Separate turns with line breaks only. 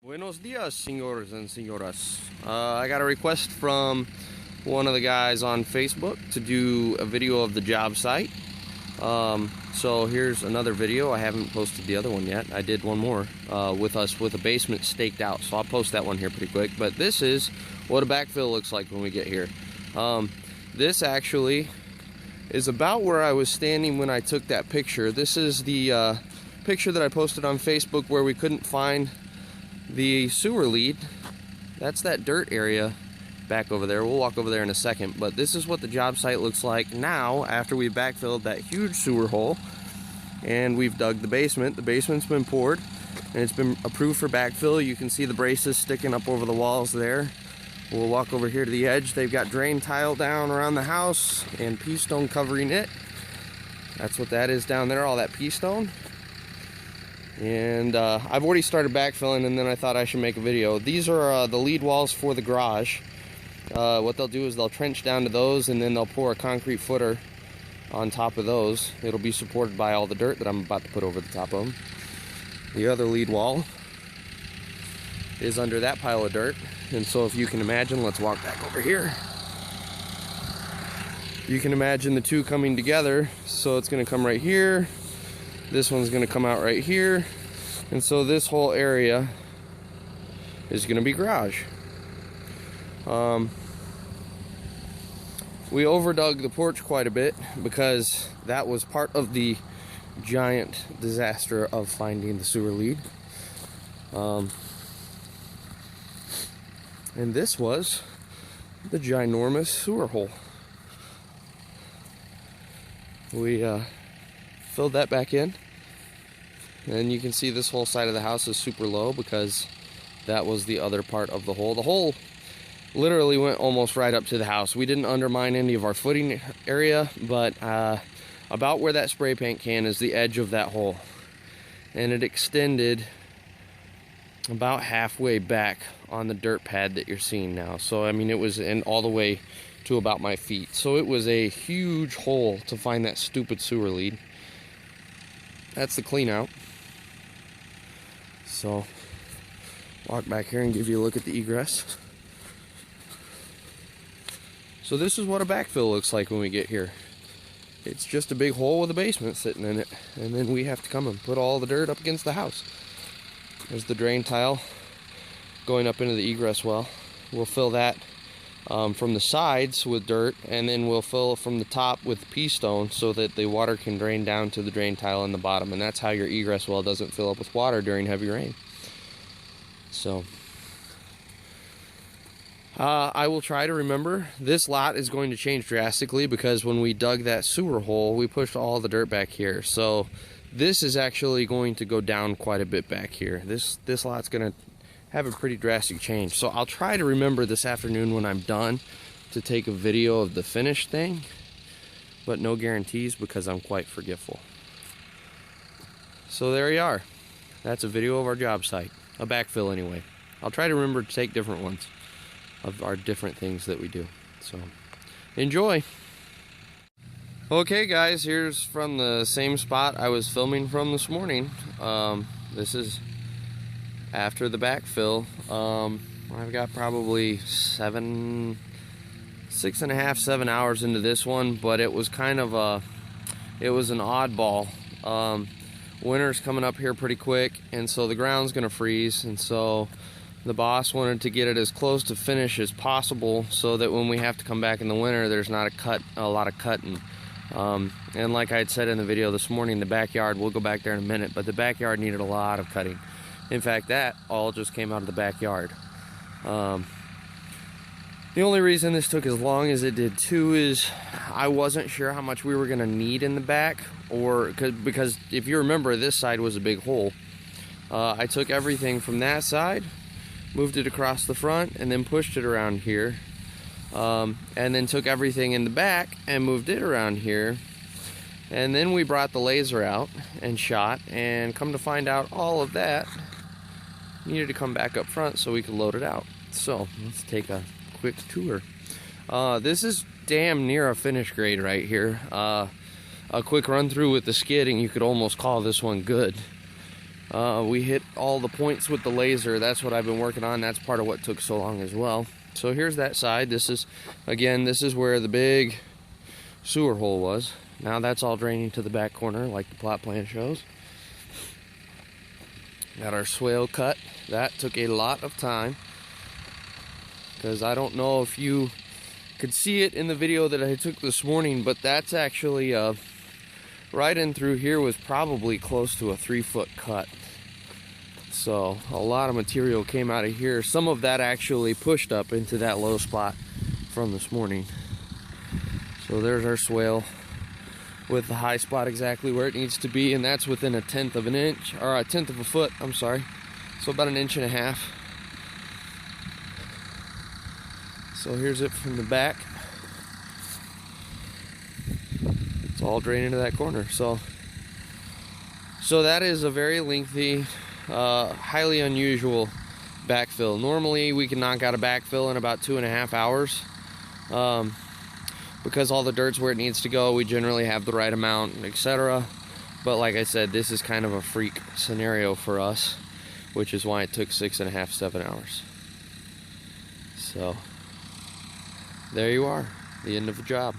Buenos dias, señores and señoras. I got a request from one of the guys on Facebook to do a video of the job site. So here's another video. I haven't posted the other one yet. I did one more with us with a basement staked out, so I'll post that one here pretty quick. But this is what a backfill looks like when we get here. This actually is about where I was standing when I took that picture. This is the picture that I posted on Facebook where we couldn't find the sewer lead. That's that dirt area back over there. We'll walk over there in a second, but this is what the job site looks like now after we've backfilled that huge sewer hole and we've dug the basement. The basement's been poured and it's been approved for backfill. You can see the braces sticking up over the walls there. We'll walk over here to the edge. They've got drain tile down around the house and pea stone covering it. That's what that is down there, all that pea stone. And I've already started backfilling, and then I thought I should make a video. These are the lead walls for the garage. What they'll do is they'll trench down to those, and then they'll pour a concrete footer on top of those. It'll be supported by all the dirt that I'm about to put over the top of them. The other lead wall is under that pile of dirt. And so if you can imagine, let's walk back over here. You can imagine the two coming together. So it's going to come right here. This one's going to come out right here, and so this whole area is going to be garage. We overdug the porch quite a bit because that was part of the giant disaster of finding the sewer lead. And this was the ginormous sewer hole. We filled that back in, and you can see this whole side of the house is super low because that was the other part of the hole. The hole literally went almost right up to the house. We didn't undermine any of our footing area, but about where that spray paint can is the edge of that hole, and it extended about halfway back on the dirt pad that you're seeing now. So I mean, it was in all the way to about my feet. So it was a huge hole to find that stupid sewer lead. That's the clean out. So walk back here and give you a look at the egress. So this is what a backfill looks like when we get here. It's just a big hole with a basement sitting in it, and then we have to come and put all the dirt up against the house. There's the drain tile going up into the egress well. We'll fill that from the sides with dirt, and then we'll fill from the top with pea stone so that the water can drain down to the drain tile in the bottom, and that's how your egress well doesn't fill up with water during heavy rain. So I will try to remember. This lot is going to change drastically because when we dug that sewer hole, we pushed all the dirt back here. So this is actually going to go down quite a bit back here. This lot's going to have a pretty drastic change. So I'll try to remember this afternoon when I'm done to take a video of the finished thing, but no guarantees because I'm quite forgetful. So there you are. That's a video of our job site. A backfill anyway. I'll try to remember to take different ones of our different things that we do. So enjoy. Okay guys, here's from the same spot I was filming from this morning. This is after the backfill. I've got probably 6.5, 7 hours into this one, but it was kind of it was an oddball. Winter's coming up here pretty quick, and so the ground's gonna freeze, and so the boss wanted to get it as close to finish as possible so that when we have to come back in the winter, there's not a lot of cutting. And like I had said in the video this morning, the backyard, we'll go back there in a minute, but the backyard needed a lot of cutting. In fact, that all just came out of the backyard. The only reason this took as long as it did too is I wasn't sure how much we were going to need in the back, because if you remember, this side was a big hole. I took everything from that side, moved it across the front, and then pushed it around here. And then took everything in the back and moved it around here. And then we brought the laser out and shot, and come to find out all of that needed to come back up front so we could load it out. So let's take a quick tour. This is damn near a finish grade right here. A quick run through with the skid and you could almost call this one good. We hit all the points with the laser. That's what I've been working on. That's part of what took so long as well. So here's that side. This is where the big sewer hole was. Now that's all draining to the back corner like the plot plan shows. Got our swale cut. That took a lot of time, because I don't know if you could see it in the video that I took this morning, but that's actually right in through here was probably close to a 3-foot cut. So a lot of material came out of here. Some of that actually pushed up into that low spot from this morning. So there's our swale with the high spot exactly where it needs to be, and that's within 1/10 of an inch, or 1/10 of a foot, I'm sorry. So about 1.5 inches. So here's it from the back. It's all drained into that corner. So that is a very lengthy, highly unusual backfill. Normally we can knock out a backfill in about 2.5 hours. Because all the dirt's where it needs to go, we generally have the right amount, etc. But like I said, this is kind of a freak scenario for us, which is why it took 6.5, 7 hours. So there you are, the end of the job.